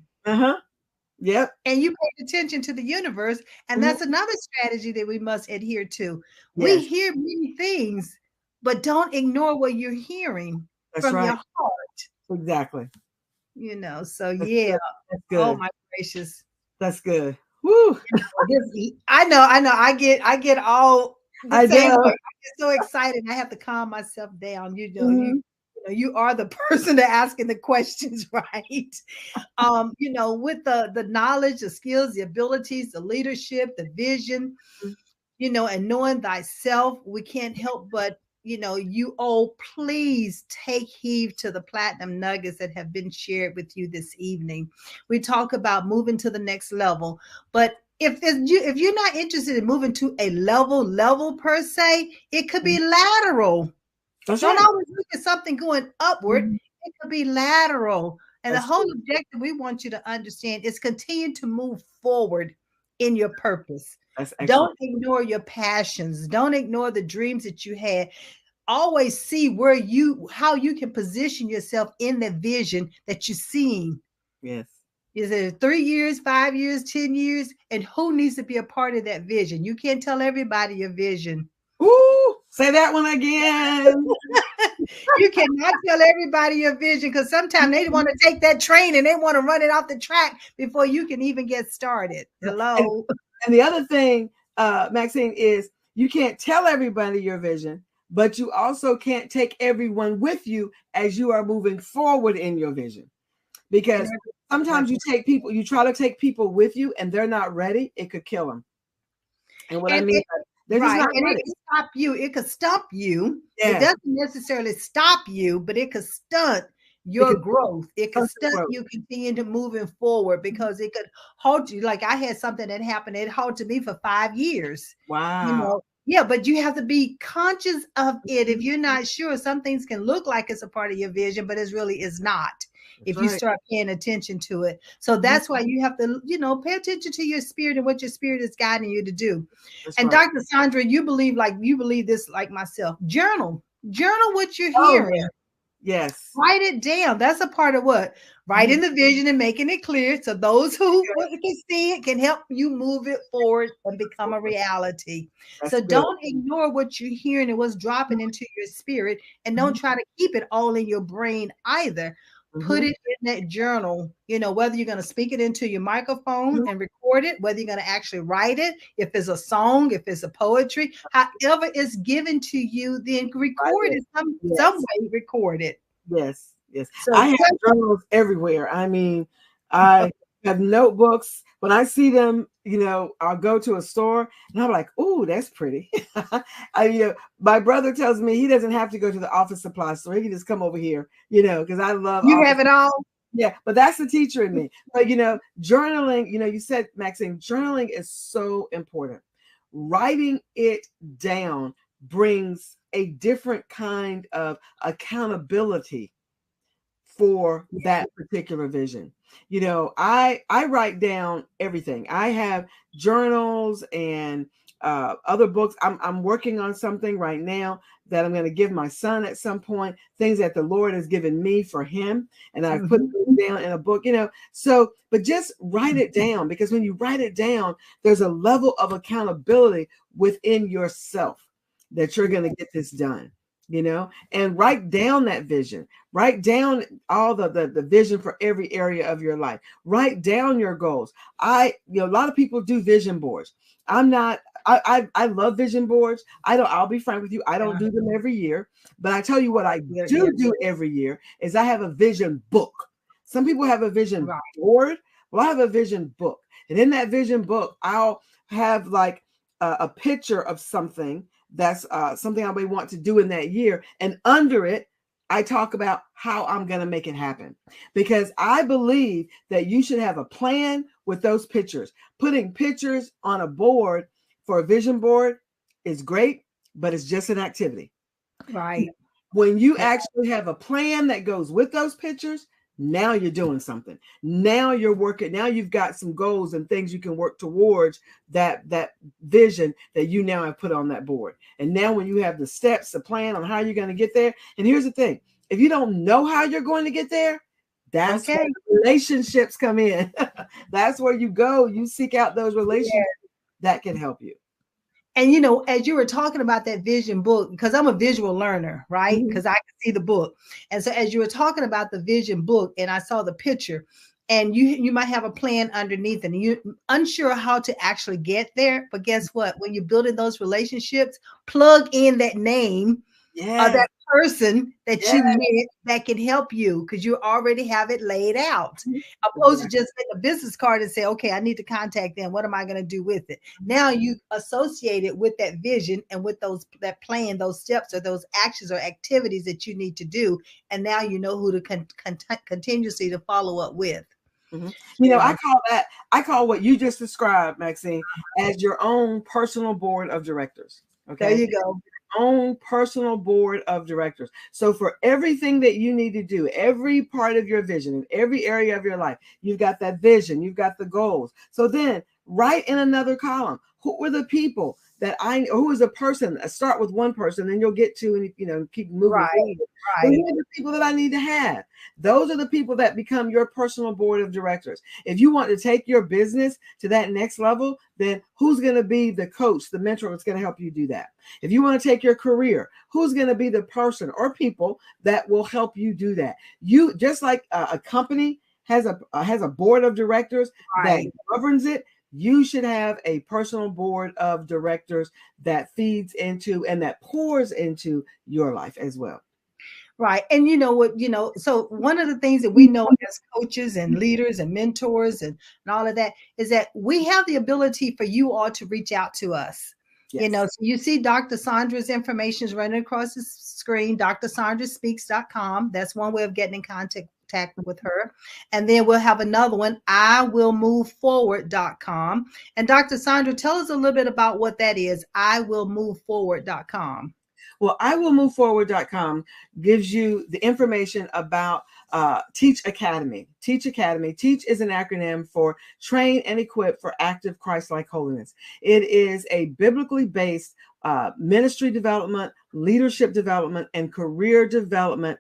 Yep. And you paid attention to the universe. And that's another strategy that we must adhere to. We hear many things, but don't ignore what you're hearing from your heart. Exactly. You know, so That's good. Oh my gracious. That's good. Woo. I know. I get all I do. I get so excited. I have to calm myself down. You know, you are the person that asking the questions, right? You know, with the knowledge, the skills, the abilities, the leadership, the vision, you know, and knowing thyself, we can't help but, you know, please take heed to the platinum nuggets that have been shared with you this evening. We talk about moving to the next level, but if you're not interested in moving to a level per se, it could be lateral. Don't always look at something going upward. It could be lateral. And the whole objective we want you to understand is continue to move forward in your purpose. Don't ignore your passions. Don't ignore the dreams that you had. Always see how you can position yourself in the vision that you're seeing. Yes. Is it 3 years, 5 years, 10 years? And who needs to be a part of that vision? You can't tell everybody your vision. Ooh, say that one again. You cannot tell everybody your vision, because sometimes they want to take that train and they want to run it off the track before you can even get started. Hello. And the other thing, Maxine, is You can't tell everybody your vision, but you also can't take everyone with you as you are moving forward in your vision. Because sometimes you try to take people with you and they're not ready, it could kill them. And what I mean, they're just not ready. It can stop you. It could stop you. Yeah. It doesn't necessarily stop you, but it could stunt your growth. It could stunt you continue to moving forward because it could hold you. Like I had something that happened. It halted me for 5 years. Wow. You know, yeah, but you have to be conscious of it. If you're not sure, some things can look like it's a part of your vision, but it really is not. If you start paying attention to it. So that's why you have to, you know, pay attention to your spirit and what your spirit is guiding you to do. And Dr. Sandra, you believe this like myself. Journal what you're hearing. Yes. Write it down. That's a part of what? Writing the vision and making it clear. So those who can see it can help you move it forward and become a reality. So don't ignore what you're hearing and what's dropping into your spirit. And don't try to keep it all in your brain either. Put it in that journal, you know, whether you're going to speak it into your microphone and record it, whether you're going to actually write it, if it's a song, if it's a poetry, however it's given to you, then record it some way, record it. Yes. So I have journals everywhere. I mean, I have notebooks. When I see them, you know, I'll go to a store and I'm like, "Ooh, that's pretty." My brother tells me he doesn't have to go to the office supply store. He can just come over here, you know, because I love. You have it all. Yeah, but that's the teacher in me. But you know, journaling. You know, you said, Maxine, journaling is so important. Writing it down brings a different kind of accountability for that particular vision. You know, I write down everything. I have journals and other books. I'm working on something right now that I'm going to give my son at some point, things that the Lord has given me for him. And I've put them down in a book, you know, so, but just write it down, because when you write it down, there's a level of accountability within yourself that you're going to get this done. You know, and write down that vision, write down all the vision for every area of your life, write down your goals. A lot of people do vision boards. I love vision boards. I'll be frank with you. I don't do them every year, but I tell you what I do every year is I have a vision book. Some people have a vision board. Well, I have a vision book. And in that vision book, I'll have like a picture of something that's something I may want to do in that year. And under it, I talk about how I'm going to make it happen, because I believe that you should have a plan with those pictures. Putting pictures on a board for a vision board is great, but it's just an activity. Right. When you actually have a plan that goes with those pictures, now you're doing something. Now you're working. Now you've got some goals and things you can work towards that vision that you now have put on that board. And now when you have the steps, the plan on how you're going to get there. And here's the thing. If you don't know how you're going to get there, that's where relationships come in. That's where you go. You seek out those relationships that can help you. And, you know, as you were talking about that vision book, because I'm a visual learner, right? Because I can see the book. And so as you were talking about the vision book and I saw the picture, and you might have a plan underneath and you're unsure how to actually get there. But guess what? When you're building those relationships, plug in that name of that person that you met that can help you, because you already have it laid out. Opposed to just make a business card and say, okay, I need to contact them. What am I going to do with it? Now you associate it with that vision and with that plan, those steps or those actions or activities that you need to do. And now you know who to continuously to follow up with. You know, I call what you just described, Maxine, as your own personal board of directors. Okay. There you go. Own personal board of directors. So for everything that you need to do, every part of your vision in every area of your life, you've got that vision, you've got the goals. So then write in another column, who were the people that who is a person? Start with one person, then you'll get to, and you know, keep moving forward. Who are the people that I need to have? Those are the people that become your personal board of directors. If you want to take your business to that next level, then who's going to be the coach, the mentor that's going to help you do that? If you want to take your career, who's going to be the person or people that will help you do that? You just like a company has a board of directors that governs it. you should have a personal board of directors that feeds into and that pours into your life as well. Right. And you know what, so one of the things that we know as coaches and leaders and mentors and all of that is that we have the ability for you all to reach out to us. Yes. So you see Dr. Sandra's information is running across the screen, drsandraspeaks.com. That's one way of getting in contact with her. And then we'll have another one, iwillmoveforward.com. And Dr. Sandra, tell us a little bit about what that is, iwillmoveforward.com. Well, iwillmoveforward.com gives you the information about Teach Academy. Teach Academy. Teach is an acronym for Train and Equip for Active Christ-like Holiness. It is a biblically based ministry development, leadership development, and career development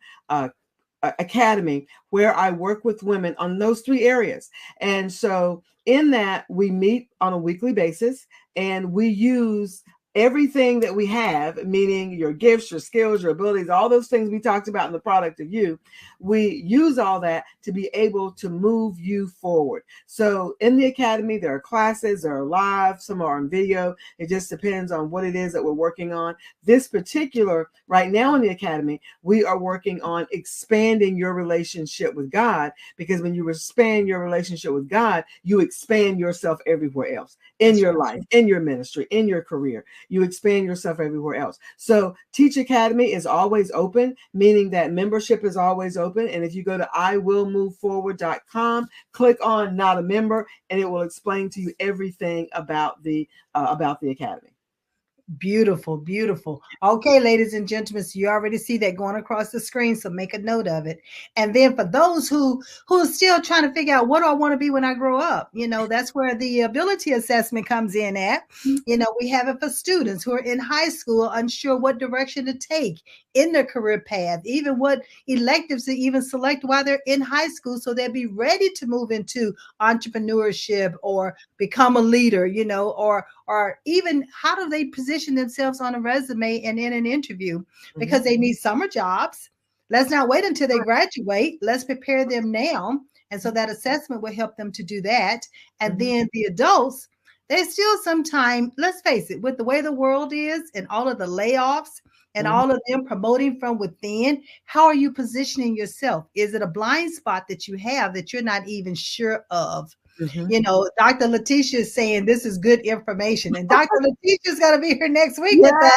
academy where I work with women on those three areas. And so in that, we meet on a weekly basis and we use everything that we have, meaning your gifts, your skills, your abilities, all those things we talked about in the product of you, we use all that to be able to move you forward. So in the academy, there are classes, there are live, some are on video. It just depends on what it is that we're working on. This particular, right now in the academy, we are working on expanding your relationship with God, because when you expand your relationship with God, you expand yourself everywhere else in your life, in your ministry, in your career. You expand yourself everywhere else. So Teach Academy is always open, meaning that membership is always open. And if you go to iwillmoveforward.com, click on Not a Member, and it will explain to you everything about the academy. Beautiful, beautiful. Okay, ladies and gentlemen, so you already see that going across the screen, so make a note of it. And then for those who are still trying to figure out what do I want to be when I grow up, that's where the ability assessment comes in at. We have it for students who are in high school, unsure what direction to take in their career path, even what electives to even select while they're in high school, so they'll be ready to move into entrepreneurship or become a leader, or even how do they position themselves on a resume and in an interview, because they need summer jobs. Let's not wait until they graduate. Let's prepare them now. And so that assessment will help them to do that. And then the adults, they still sometimes, let's face it, with the way the world is and all of the layoffs and all of them promoting from within, how are you positioning yourself? Is it a blind spot that you have that you're not even sure of? Dr. Letitia is saying this is good information. And Dr. Letitia is going to be here next week with us.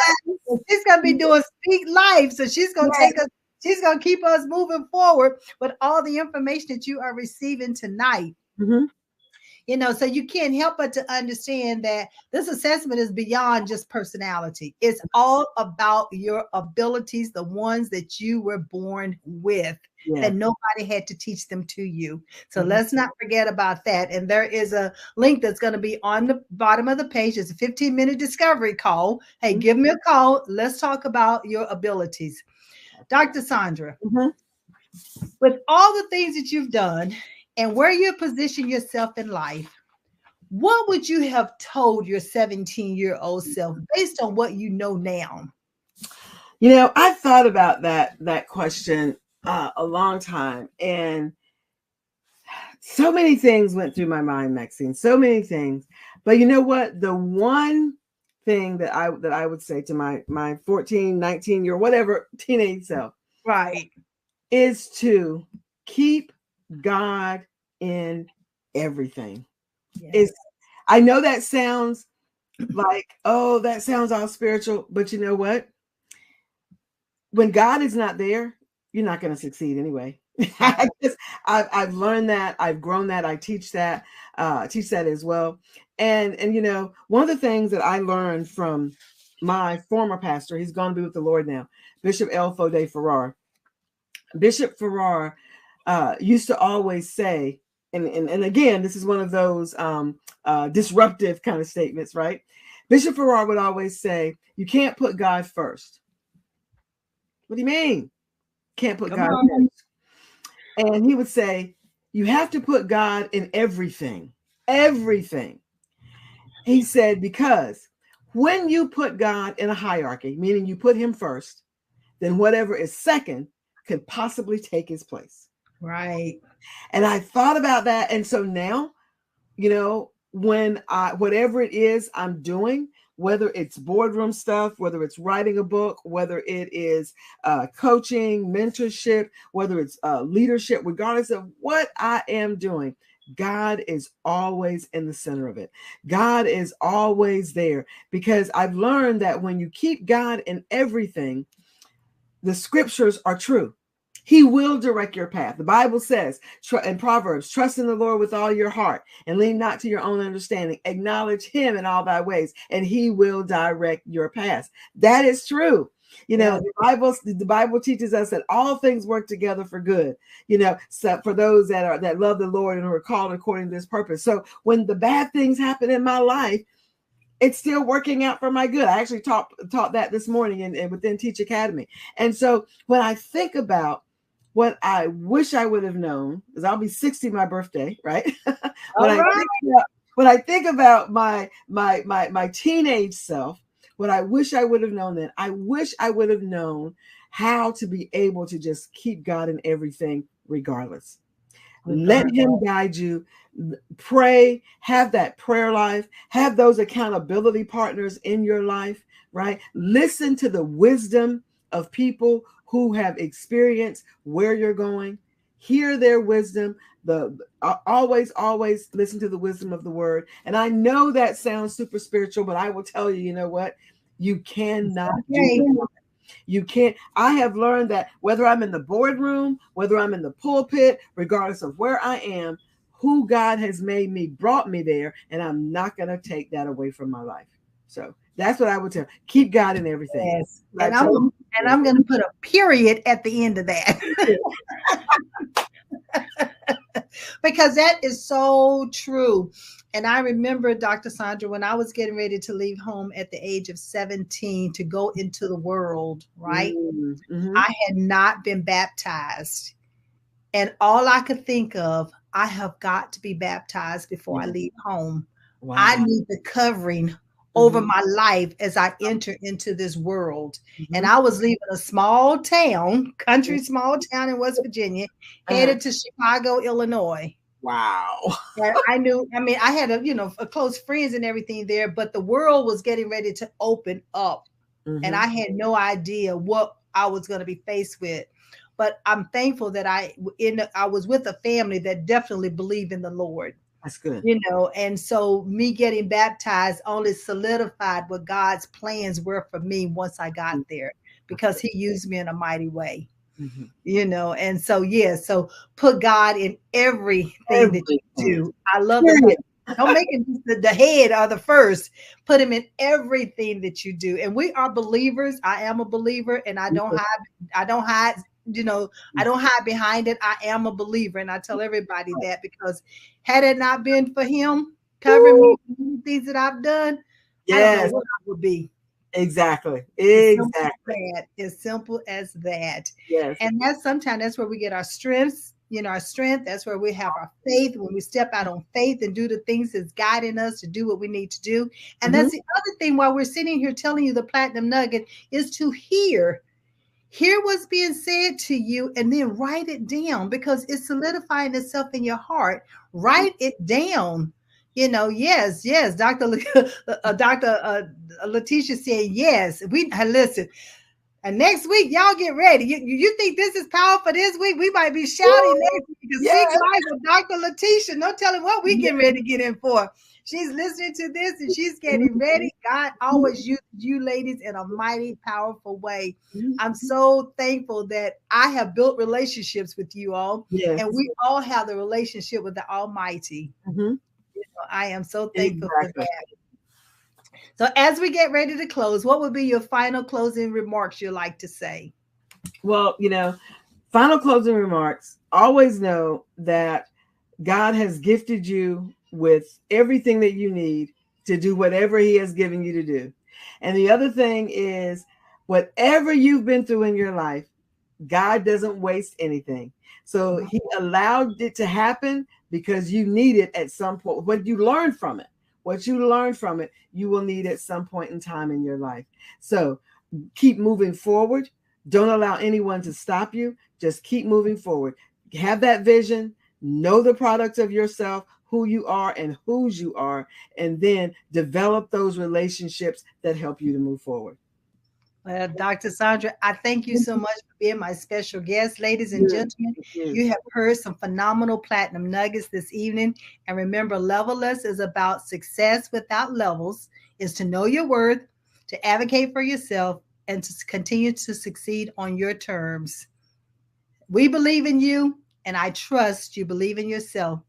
She's going to be doing Speak Life. So she's going to take us, she's going to keep us moving forward with all the information that you are receiving tonight. So you can't help but to understand that this assessment is beyond just personality. It's all about your abilities, the ones that you were born with. That nobody had to teach them to you. So let's not forget about that. And there is a link that's going to be on the bottom of the page. It's a 15-minute discovery call. Hey, give me a call. Let's talk about your abilities. Dr. Sandra, with all the things that you've done and where you position yourself in life, what would you have told your 17-year-old self based on what you know now? I thought about that question a long time, and so many things went through my mind, Maxine, so many things. But you know what? The one thing that I would say to my 14, 19-year, whatever teenage self, is to keep God in everything. I know that sounds like, oh, that sounds all spiritual, but you know what? When God is not there, you're not going to succeed anyway. I've learned that. I've grown that. I teach that as well. And one of the things that I learned from my former pastor, he's gone to be with the Lord now, Bishop L. Fode Farrar. Bishop Farrar used to always say, and again, this is one of those disruptive kind of statements, right? Bishop Farrar would always say, you can't put God first. What do you mean? Can't put God first. And he would say, you have to put God in everything. Everything. He said, because when you put God in a hierarchy, meaning you put him first, then whatever is second could possibly take his place. Right. And I thought about that. And so now, when whatever it is I'm doing, whether it's boardroom stuff, whether it's writing a book, whether it is coaching, mentorship, whether it's leadership, regardless of what I am doing, God is always in the center of it. God is always there, because I've learned that when you keep God in everything, the scriptures are true. He will direct your path. The Bible says in Proverbs, trust in the Lord with all your heart and lean not to your own understanding. Acknowledge him in all thy ways, and he will direct your path. That is true. You know, the Bible teaches us that all things work together for good, you know, so for those that love the Lord and who are called according to this purpose. So when the bad things happen in my life, it's still working out for my good. I actually taught that this morning and within Teach Academy. And so when I think about what I wish I would have known, because I'll be 60 my birthday, right? When I think about my teenage self, what I wish I would have known then, I wish I would have known how to be able to just keep God in everything regardless. Let him guide you. Pray, have that prayer life, have those accountability partners in your life, right? Listen to the wisdom of people who have experienced where you're going. Hear their wisdom. Always listen to the wisdom of the word. And I know that sounds super spiritual, but I will tell you, you know what? You cannot do it. You can't. I have learned that whether I'm in the boardroom, whether I'm in the pulpit, regardless of where I am, who God has made me brought me there, and I'm not going to take that away from my life. So that's what I would tell. Keep God in everything. Yes. And I'm going to put a period at the end of that. Because that is so true. And I remember, Dr. Sandra, when I was getting ready to leave home at the age of 17 to go into the world, right? Mm-hmm. I had not been baptized. And all I could think of, I have got to be baptized before I leave home. Wow. I need the covering over my life as I enter into this world. And I was leaving a small town, small town in West Virginia, headed to Chicago, Illinois. Wow. And I had a close friends and everything there, but the world was getting ready to open up. And I had no idea what I was going to be faced with. But I'm thankful that I was with a family that definitely believed in the Lord. That's good. You know, and so me getting baptized only solidified what God's plans were for me once I got there, because he used me in a mighty way. You know, and so, so put God in everything that you do. I love it. Don't make it the head or the first. Put him in everything that you do. And we are believers. I am a believer, and I don't hide, you know, I don't hide behind it. I am a believer. And I tell everybody that, because had it not been for him covering me in things that I've done, I don't know what I would be. Exactly. As simple as that. Yes. And sometimes that's where we get our strengths, our strength. That's where we have our faith, when we step out on faith and do the things that's guiding us to do what we need to do. And that's the other thing, while we're sitting here telling you the platinum nugget, is to hear what's being said to you and then write it down, because it's solidifying itself in your heart. Write it down. Yes. Dr. Letitia said, yes, listen. And next week, y'all get ready. You think this is powerful this week? We might be shouting next week. Speak life with Dr. Letitia. No telling what we getting ready to get in for. She's listening to this and she's getting ready. God always uses you ladies in a mighty, powerful way. I'm so thankful that I have built relationships with you all. Yes. And we all have the relationship with the Almighty. I am so thankful for that. So as we get ready to close, what would be your final closing remarks you'd like to say? Well, final closing remarks, always know that God has gifted you with everything that you need to do whatever he has given you to do. And the other thing is, whatever you've been through in your life, God doesn't waste anything. So he allowed it to happen because you need it at some point. What you learn from it, you will need at some point in time in your life. So keep moving forward. Don't allow anyone to stop you. Just keep moving forward. Have that vision. Know the product of yourself, who you are and whose you are, and then develop those relationships that help you to move forward. Well, Dr. Sandra, I thank you so much for being my special guest. Ladies and Thank gentlemen, you. you have heard some phenomenal platinum nuggets this evening. And remember, Levelless is about success without levels, is to know your worth, to advocate for yourself, and to continue to succeed on your terms. We believe in you, and I trust you believe in yourself.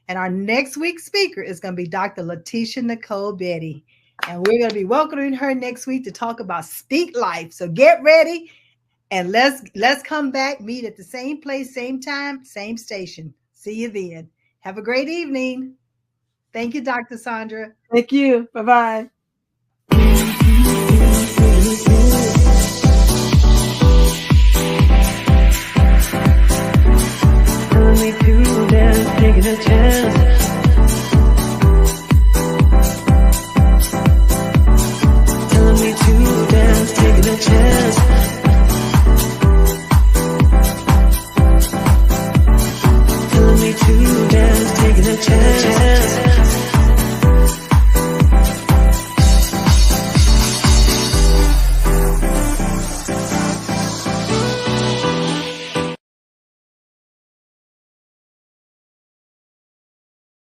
And our next week's speaker is going to be Dr. Letitia Nicole Betty. And we're going to be welcoming her next week to talk about Speak Life. So get ready and let's come back, meet at the same place, same time, same station. See you then. Have a great evening. Thank you, Dr. Sandra. Thank you. Bye-bye.